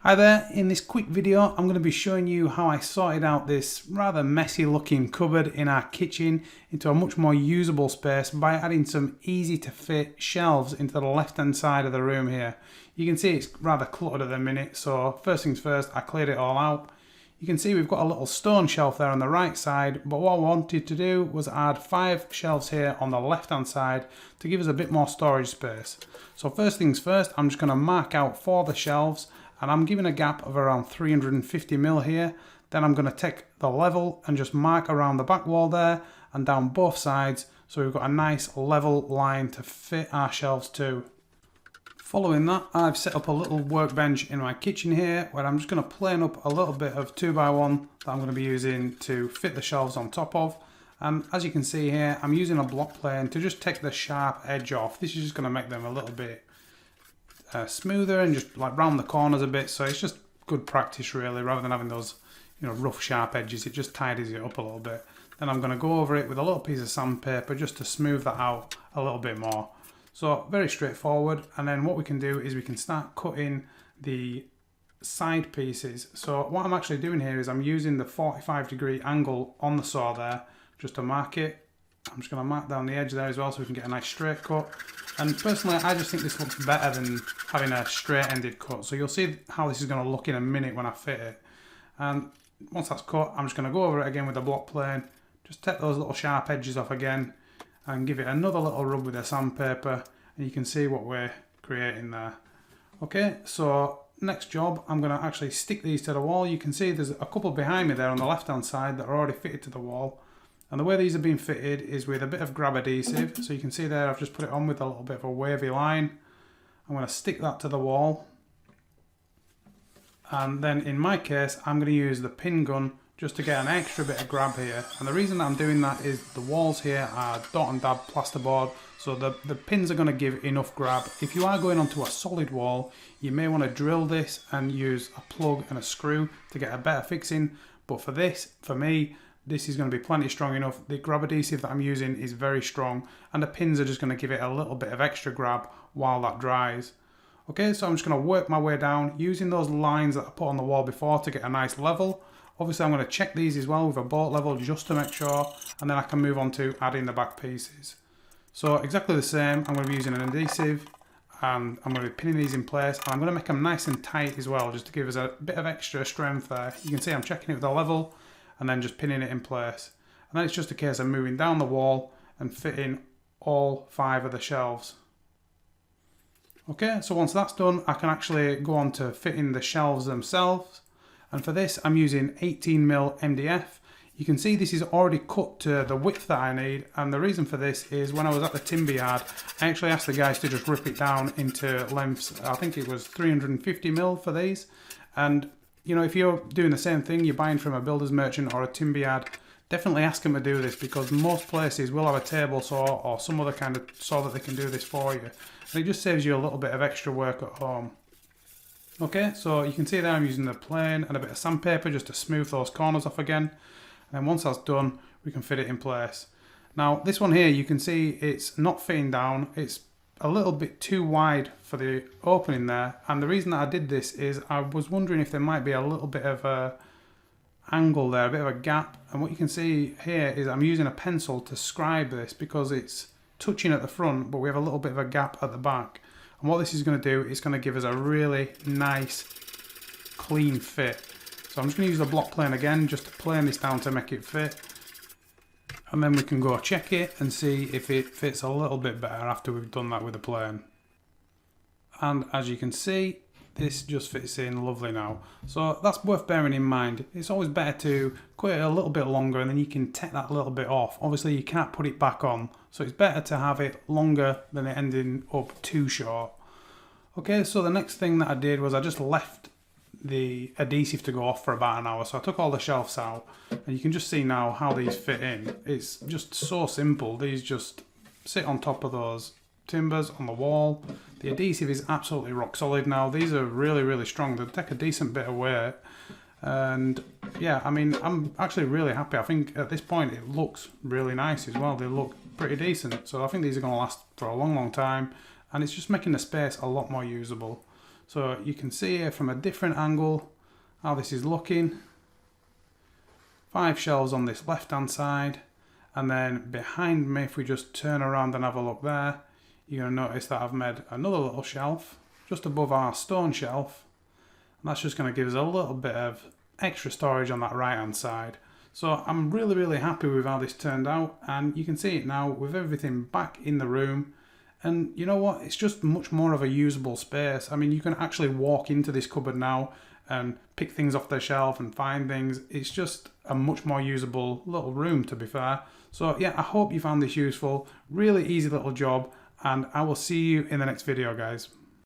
Hi there, in this quick video I'm going to be showing you how I sorted out this rather messy looking cupboard in our kitchen into a much more usable space by adding some easy to fit shelves into the left hand side of the room here. You can see it's rather cluttered at the minute, so first things first, I cleared it all out. You can see we've got a little stone shelf there on the right side, but what I wanted to do was add 5 shelves here on the left hand side to give us a bit more storage space. So first things first, I'm just going to mark out for the shelves, and I'm giving a gap of around 350mm here. Then I'm going to take the level and just mark around the back wall there and down both sides, so we've got a nice level line to fit our shelves to. Following that, I've set up a little workbench in my kitchen here where I'm just going to plane up a little bit of 2x1 that I'm going to be using to fit the shelves on top of. And as you can see here, I'm using a block plane to just take the sharp edge off. This is just going to make them a little bit smoother and just like round the corners a bit, so it's just good practice really, rather than having those rough sharp edges. It just tidies it up a little bit. Then I'm going to go over it with a little piece of sandpaper just to smooth that out a little bit more. So very straightforward. And then what we can do is we can start cutting the side pieces. So what I'm actually doing here is I'm using the 45-degree angle on the saw there just to mark it. I'm just going to mark down the edge there as well so we can get a nice straight cut. And personally, I just think this looks better than having a straight-ended cut. So you'll see how this is going to look in a minute when I fit it. And once that's cut, I'm just going to go over it again with a block plane. Just take those little sharp edges off again and give it another little rub with the sandpaper. And you can see what we're creating there. Okay, so next job, I'm going to actually stick these to the wall. You can see there's a couple behind me there on the left-hand side that are already fitted to the wall. And the way these are being fitted is with a bit of grab adhesive. So you can see there I've just put it on with a little bit of a wavy line. I'm going to stick that to the wall. And then in my case, I'm going to use the pin gun just to get an extra bit of grab here. And the reason that I'm doing that is the walls here are dot and dab plasterboard, so the pins are going to give enough grab. If you are going onto a solid wall, you may want to drill this and use a plug and a screw to get a better fixing. But for this, for me, this is going to be plenty strong enough. The grab adhesive that I'm using is very strong, and the pins are just going to give it a little bit of extra grab while that dries. Okay, so I'm just going to work my way down using those lines that I put on the wall before to get a nice level. Obviously I'm going to check these as well with a bolt level just to make sure, and then I can move on to adding the back pieces. So exactly the same, I'm going to be using an adhesive and I'm going to be pinning these in place, and I'm going to make them nice and tight as well just to give us a bit of extra strength there. You can see I'm checking it with a level and then just pinning it in place. And then it's just a case of moving down the wall and fitting all 5 of the shelves. Okay, so once that's done, I can actually go on to fitting the shelves themselves. And for this, I'm using 18mm MDF. You can see this is already cut to the width that I need. And the reason for this is when I was at the timber yard, I actually asked the guys to just rip it down into lengths. I think it was 350mm for these. And if you're doing the same thing, you're buying from a builder's merchant or a timber yard, definitely ask them to do this, because most places will have a table saw or some other kind of saw that they can do this for you. And it just saves you a little bit of extra work at home. Okay, so you can see there I'm using the plane and a bit of sandpaper just to smooth those corners off again. And then once that's done, we can fit it in place. Now this one here, you can see it's not fitting down. It's a little bit too wide for the opening there, and the reason that I did this is I was wondering if there might be a little bit of a angle there, a bit of a gap. And what you can see here is I'm using a pencil to scribe this because it's touching at the front, but we have a little bit of a gap at the back. And what this is going to do is going to give us a really nice clean fit. So I'm just going to use the block plane again just to plane this down to make it fit. And then we can go check it and see if it fits a little bit better after we've done that with the plane. And as you can see, this just fits in lovely now. So that's worth bearing in mind. It's always better to cut it a little bit longer and then you can take that little bit off. Obviously you can't put it back on, so it's better to have it longer than it ending up too short. Okay, so the next thing that I did was I just left the adhesive to go off for about an hour. So I took all the shelves out and you can just see now how these fit in. It's just so simple. These just sit on top of those timbers on the wall. The adhesive is absolutely rock solid now. These are really, really strong. They take a decent bit of weight. And yeah, I mean, I'm actually really happy. I think at this point it looks really nice as well. They look pretty decent. So I think these are going to last for a long, long time. And it's just making the space a lot more usable. So you can see here from a different angle how this is looking. 5 shelves on this left hand side, and then behind me, if we just turn around and have a look there, you're going to notice that I've made another little shelf just above our stone shelf, and that's just going to give us a little bit of extra storage on that right hand side. So I'm really happy with how this turned out, and you can see it now with everything back in the room. And you know what, it's just much more of a usable space. I mean, you can actually walk into this cupboard now and pick things off the shelf and find things. It's just a much more usable little room, to be fair. So yeah, I hope you found this useful. Really easy little job, and I will see you in the next video, guys.